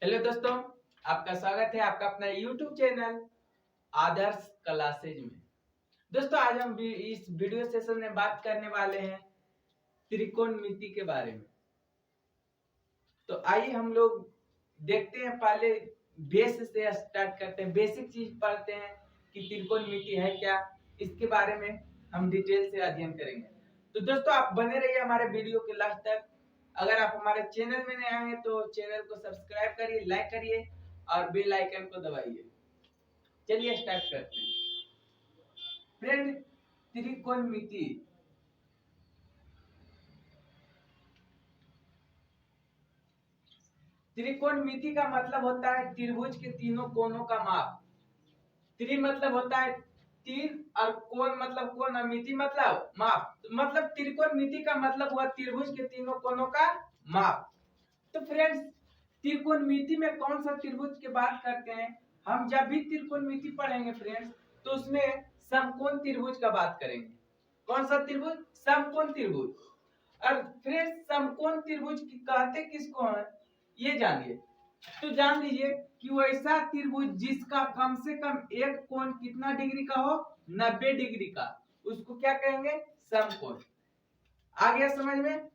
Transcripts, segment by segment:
Hello दोस्तों, आपका स्वागत है आपका अपना YouTube चैनल आदर्श क्लासेज में। दोस्तों, आज हम इस वीडियो सेशन में बात करने वाले हैं त्रिकोणमिति के बारे में। तो आइए हम लोग देखते हैं, पहले बेस से स्टार्ट करते हैं, बेसिक चीज पढ़ते हैं कि त्रिकोणमिति है क्या। इसके बारे में हम डिटेल से अध्ययन करेंगे। तो दोस्तों, आप बने रहिए हमारे वीडियो के लास्ट तक। अगर आप हमारे चैनल में नए हैं तो चैनल को सब्सक्राइब करिए, लाइक करिए और बेल आइकन को दबाइए। चलिए स्टार्ट करते हैं। फ्रेंड, त्रिकोणमिति त्रिकोणमिति का मतलब होता है त्रिभुज के तीनों कोनों का माप। त्रि मतलब होता है तीन, और कोण मतलब कोण, और मिति मतलब माप। मतलब त्रिकोणमिति का मतलब हुआ त्रिभुज के तीनों कोनों का माप। तो फ्रेंड्स, त्रिकोणमिति में कौन सा त्रिभुज की बात करते हैं? हम जब भी त्रिकोणमिति पढ़ेंगे फ्रेंड्स, तो उसमें समकोण त्रिभुज का बात करेंगे। कौन सा त्रिभुज? समकोण त्रिभुज। और फ्रेंड्स, समकोण त्रिभुज कहते किसको हैं, ये जानिए। तो जान लीजिए कि वैसा त्रिभुज जिसका कम से कम एक कोण कितना डिग्री का हो, 90 डिग्री का, उसको क्या कहेंगे? समकोण। आ गया समझ में?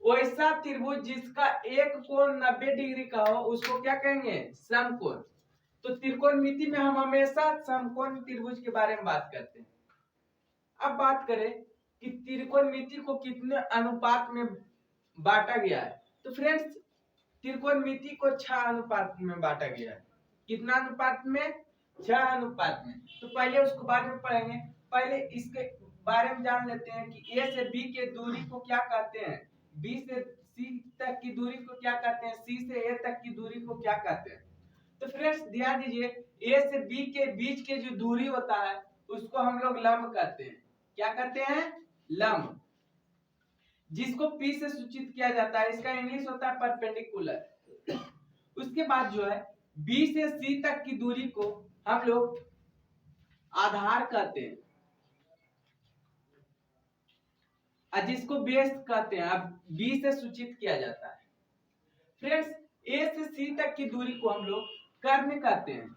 वैसा त्रिभुज जिसका एक कोण 90 डिग्री का हो, उसको क्या कहेंगे? समकोण। तो त्रिकोणमिति में हम हमेशा समकोण त्रिभुज के बारे में बात करते हैं। अब बात करें कि त्रिकोणमिति को कितने अनुपात में बांटा गया है। तो फ्रेंड्स, त्रिकोणमिति को 6 अनुपात में बांटा गया है। कितना अनुपात में? 6 अनुपात में। तो पहले उसको बाद में पढ़ेंगे, पहले इसके बारे में जान लेते हैं कि ए से बी के दूरी को क्या कहते हैं, बी से सी तक की दूरी को क्या कहते हैं, सी से ए तक की दूरी को क्या कहते हैं। तो फ्रेंड्स, ध्यान दीजिए, ए से बी के बीच के जो दूरी होता है उसको हम लोग लंब कहते हैं। क्या कहते हैं? लंब। जिसको P से सूचित किया जाता है, इसका इंग्लिश होता है परपेंडिकुलर। उसके बाद जो है B से C तक की दूरी को हम लोग आधार कहते हैं, और जिसको बेस कहते हैं। अब B से सूचित किया जाता है। फ्रेंड्स, A से C तक की दूरी को हम लोग कर्ण कहते हैं।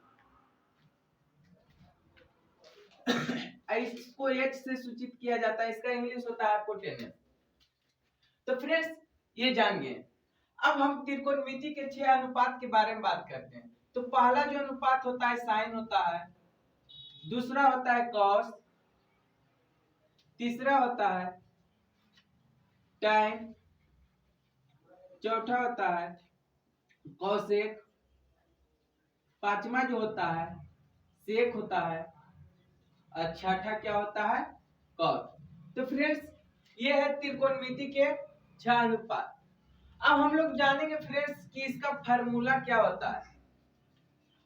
इसको H से सूचित किया जाता है, इसका इंग्लिश होता है हाइपोटेनस। तो फ्रेंड्स, ये जान गए। अब हम त्रिकोणमिति के 6 अनुपात के बारे में बात करते हैं। तो पहला जो अनुपात होता है साइन होता है, दूसरा होता है कॉस, तीसरा होता है टैन, चौथा होता है कॉसेक, पांचवा जो होता है सेक होता है, और छठा क्या होता है? कॉस। तो फ्रेंड्स, ये है त्रिकोणमिति के 6 अनुपात। अब हम लोग जानेंगे फ्रेंड्स कि इसका फार्मूला क्या होता है।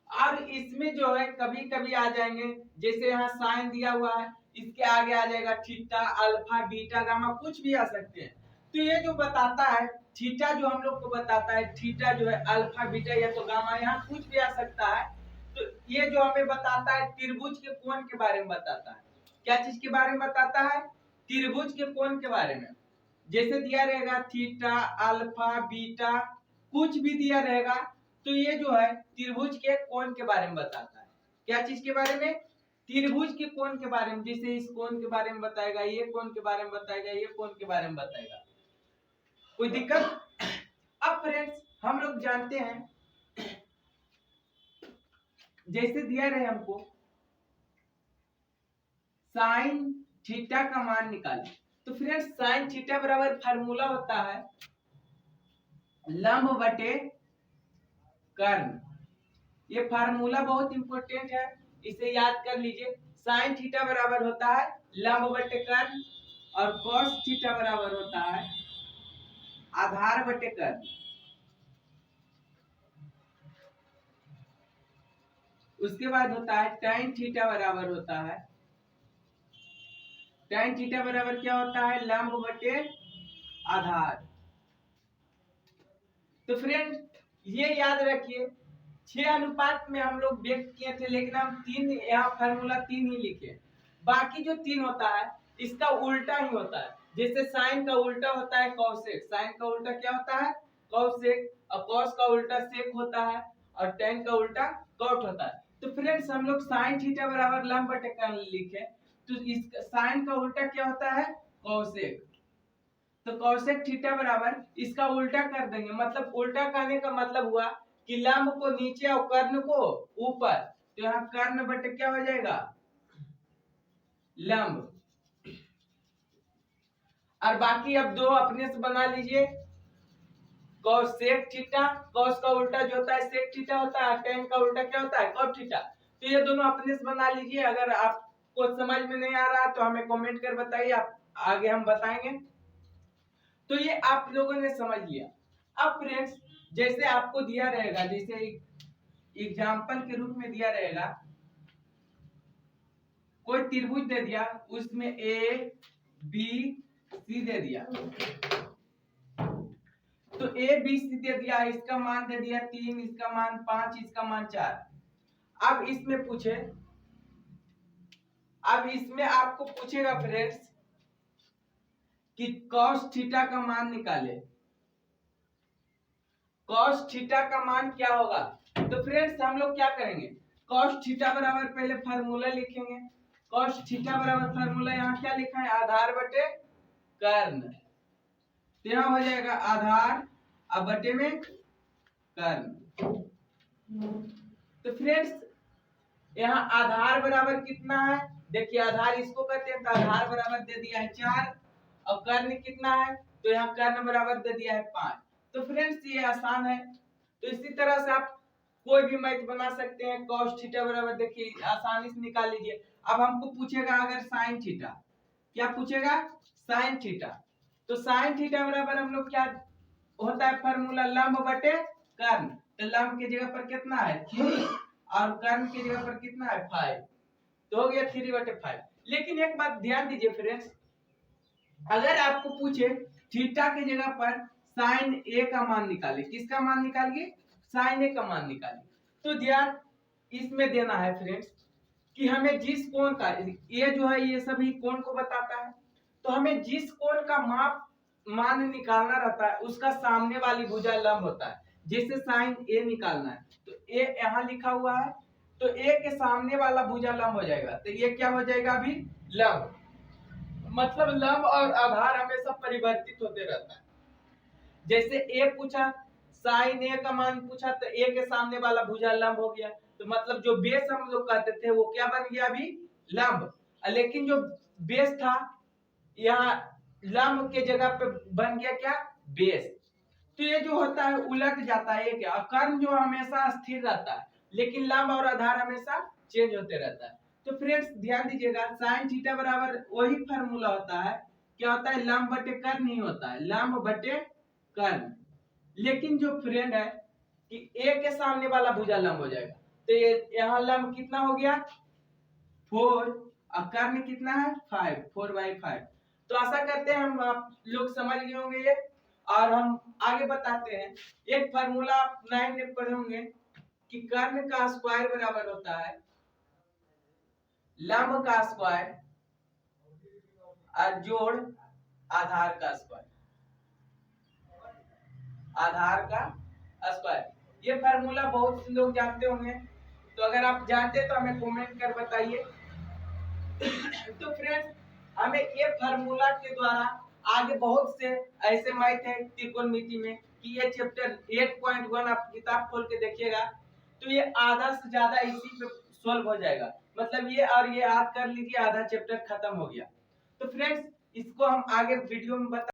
और इसमें जो है कभी कभी आ जाएंगे, जैसे यहाँ साइन दिया हुआ है, इसके आगे आ जाएगा थीटा, अल्फा, बीटा, गामा, कुछ भी आ सकते हैं। तो ये जो बताता है थीटा, जो हम लोग को बताता है थीटा जो है अल्फा, बीटा या तो गामा, यहाँ कुछ भी आ सकता है। तो ये जो हमें बताता है त्रिभुज के कोण के बारे में बताता है। क्या चीज के बारे में बताता है? त्रिभुज के कोण के बारे में। जैसे दिया रहेगा थीटा, अल्फा, बीटा, कुछ भी दिया रहेगा, तो ये जो है त्रिभुज के कोण के बारे में बताता है। क्या चीज के बारे में? त्रिभुज के कोण के बारे में। जैसे इस कोण के बारे में बताएगा, ये कोण के बारे में बताएगा, ये कोण के बारे में बताएगा। कोई दिक्कत? अब फ्रेंड्स, हम लोग जानते हैं, जैसे दिया रहे हमको साइन थीटा का मान निकालें। तो फ्रेंड्स, साइन थीटा बराबर फार्मूला होता है लंब बटे कर्ण। ये फार्मूला बहुत इंपॉर्टेंट है, इसे याद कर लीजिए। साइन थीटा बराबर होता है लंब बटे कर्ण, और कॉस थीटा बराबर होता है आधार बटे कर्ण। उसके बाद होता है tan थीटा बराबर होता है, tan थीटा बराबर क्या होता है? लंब बटे आधार। तो फ्रेंड, ये याद रखिए, 6 अनुपात में हम लोग व्यक्त किए थे, लेकिन हम 3 यहाँ फार्मूला 3 ही लिखे। बाकी जो 3 होता है इसका उल्टा ही होता है। जैसे साइन का उल्टा होता है कॉसेक, साइन का उल्टा क्या होता है? कॉसेक, और कॉस का उल्टा सेक होता है और टेन का उल्टा कॉट होता है। तो फ्रेंड्स हम लोग साइन थीटा बराबर लंब बटे कॉन लिखे, तो इस साइन का उल्टा क्या होता है कॉसेक, तो कॉसेक थीटा बराबर इसका उल्टा कर देंगे, मतलब उल्टा करने का मतलब हुआ कि लंब को नीचे और कर्ण को ऊपर, तो यहाँ कर्ण बटे क्या हो जाएगा लंब। और बाकी अब दो अपने से बना लीजिए, कॉसेक थीटा, कॉस का उल्टा जो होता है सेक थीटा होता है, टेन का उल्टा क्या होता है कॉट थीटा। तो ये दोनों अपने से बना लीजिए। अगर आपको समझ में नहीं आ रहा तो हमें कमेंट कर बताइए, आप आगे हम बताएंगे। तो ये आप लोगों ने समझ लिया। अब फ्रेंड्स जैसे आपको दिया रहेगा, जैसे एग्जाम्पल के रूप में दिया रहेगा, कोई त्रिभुज दे दिया, उसमें ए बी सी दे दिया, तो ए बी सी दे दिया, इसका मान दे दिया 3, इसका मान 5, इसका मान 4। अब इसमें पूछे, अब इसमें आपको पूछेगा फ्रेंड्स कि cos थीटा का मान निकाले, cos थीटा का मान क्या होगा। तो फ्रेंड्स हम लोग क्या करेंगे, cos थीटा बराबर पहले फार्मूला लिखेंगे, cos थीटा बराबर फार्मूला यहाँ क्या लिखा है आधार बटे कर्ण, तो यहाँ हो जाएगा आधार अब बटे में कर्ण। तो फ्रेंड्स यहाँ आधार बराबर कितना है, देखिए आधार इसको कहते हैं, तो आधार बराबर दे दिया है 4, और कर्ण कितना है, तो यहाँ कर्ण बराबर दे दिया है 5। तो फ्रेंड्स ये आसान है। तो इसी तरह से आप कोई भी मैथ बना सकते हैं, cos थीटा बराबर देखिए आसानी से निकाल लीजिए। अब हमको पूछेगा अगर sin थीटा, क्या पूछेगा sin थीटा, तो sin थीटा बराबर हम लोग क्या होता है फार्मूला लंब बटे कर्ण, तो लंब की जगह पर कितना है 3 और कर्ण की जगह पर कितना है 5, तो हो गया 3 बटे 5। लेकिन एक बात ध्यान दीजिए फ्रेंड्स, अगर आपको पूछे थीटा की जगह पर साइन ए का मान निकालिए, किसका मान निकालिए साइन ए का मान निकालिए, तो ध्यान इसमें देना है फ्रेंड्स कि हमें जिस कोण का, ये जो है ये सभी कोण को बताता है, तो हमें जिस कोण का मान निकालना रहता है उसका सामने वाली भुजा लंब होता है। जैसे साइन ए निकालना है तो ए यहाँ लिखा हुआ है, तो ए के सामने वाला भुजा लंब हो जाएगा, तो ये क्या हो जाएगा अभी लंब, मतलब लंब और आधार हमेशा परिवर्तित होते रहता है। जैसे ए पूछा साइन ए का मान पूछा, तो ए के सामने वाला भुजा लंब हो गया, तो मतलब जो बेस हम लोग कहते थे वो क्या बन गया अभी लंब, लेकिन जो बेस था यहाँ लंब के जगह पे बन गया क्या बेस। तो ये जो होता है उलट जाता है, क्या कर्ण जो हमेशा स्थिर रहता है, लेकिन लंब और आधार हमेशा चेंज होते रहता है। तो फ्रेंड्स ध्यान दीजिएगा साइन थीटा बराबर वही फार्मूला होता है, क्या होता है लंब बटे कर्ण नहीं होता है, लंब बटे कर्ण। लेकिन जो फ्रेंड है कि ए के सामने वाला भुजा लंब हो जाएगा, तो ये यहाँ लंब कितना हो गया 4 और कर्ण कितना है 5, 4/5। तो आशा करते हैं हम आप लोग समझ गए होंगे ये, और हम आगे बताते हैं। एक फार्मूला आप 9 में पढ़े होंगे कि कर्ण का स्क्वायर बराबर होता है लंब का स्क्वायर और जोड़ आधार का स्क्वायर, आधार का स्क्वायर। ये फार्मूला बहुत से लोग जानते होंगे, तो अगर आप जानते तो हमें कमेंट कर बताइए। तो फ्रेंड्स हमें ये फार्मूला के द्वारा आगे बहुत से ऐसे मैथ है त्रिकोणमिति में कि ये चैप्टर 8.1 आप किताब खोल के देखिएगा तो ये आधा से ज्यादा इसी पे सॉल्व हो जाएगा, मतलब ये और ये याद कर लीजिए आधा चैप्टर खत्म हो गया। तो फ्रेंड्स इसको हम आगे वीडियो में बता